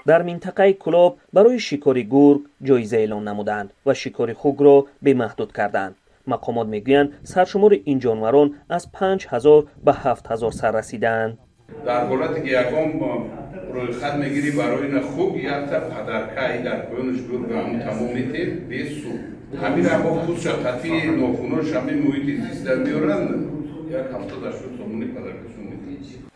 дар минтақаи Кӯлоб барои шикори гург ҷоиза эълон намуданд ва шикори хугро бемаҳдуд карданд. мақомот мегӯянд саршумори ин ҷонварон аз 5000 ба 7000 сар расидаанд. дар ҳолате ки ягон рӯйхат мегирӣ барои на хуг якта падаркаи дар поёнаш гург ҳам тамоми тел бесу ҳамин ҳамо худша қатъи нохунош ҳамин муҳити зист дар меоранд як 70-80 сомони падаркашон метавонад.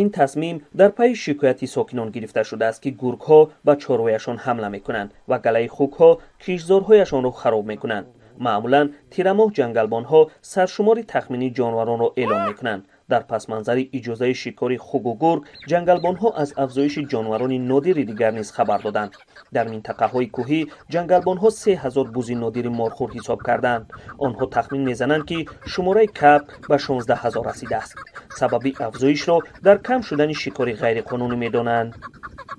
ин тасмим дар пайи шикояти сокинон гирифта шудааст ки гургҳо ба чорвояшон ҳамла мекунанд ва галаи хугҳо кишзорҳояшонро хароб мекунанд. маъмулан тирамоҳ ҷангалбонҳо саршумори тахминии ҷонваронро эълон мекунанд. дар пасманзари иҷозаи шикори хугу гург ҷангалбонҳо аз афзоиши ҷонварони нодири дигар низ хабар доданд. дар минтақаҳои кӯҳӣ ҷангалбонҳо 3000 бузи нодири морхӯр ҳисоб карданд. онҳо тахмин мезананд ки шумораи кабк ба 16000 расидааст. сабаби афзоишро дар кам шудани шикори ғайриқонунӣ медонанд.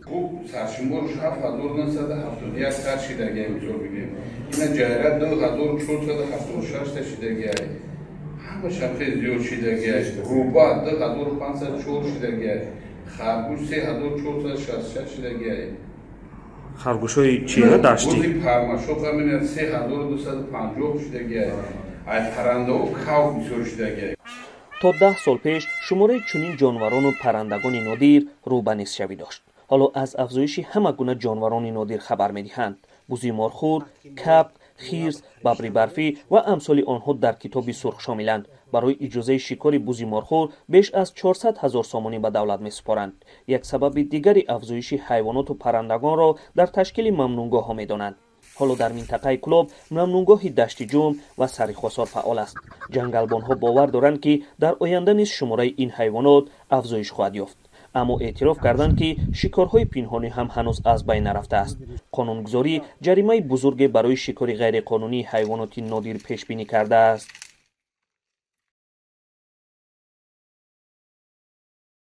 خوب سرشمارش 7971 سر شیدگی امضا بگیم اینا جایره 2476 تا شیدگی همه شمخه زیاد شیدگی روبا 2504 شیدگی خرگوش 3466 شیدگی خرگوش‌های چیه داشتی؟ بودی پرمشوق همین 3250 شیدگی از پرنده و کاو بسیار شیدگی تا 10 سال پیش شماره چنین جانوران و پرندگان نادر رو به نیست شوی داشت. حالا از افزایش همه گونه جانوران نادر خبر می‌دهند. بوزی مارخور، کبک، خیرس، ببری برفی و امثال آنها در کتابی سرخ شاملند. برای اجازه شکار بوزی مارخور بیش از 400,000 سامانی به دولت می‌سپارند. یک سبب دیگری افزایش حیوانات و پرندگان را در تشکیل ممنونگاه‌ها می‌دانند. حالا در منطقه کلوب ممنونگاه دشت جم و سریخواسار فعال است. جنگلبان‌ها باور دارند که در آینده نیز شماره این حیوانات افزایش خواهد یافت. اما اعتراف کردند که شکارهای پنهانی هم هنوز از بین نرفته است. قانونگذاری جریمه بزرگ برای شکار غیرقانونی حیوانات نادر پیش بینی کرده است.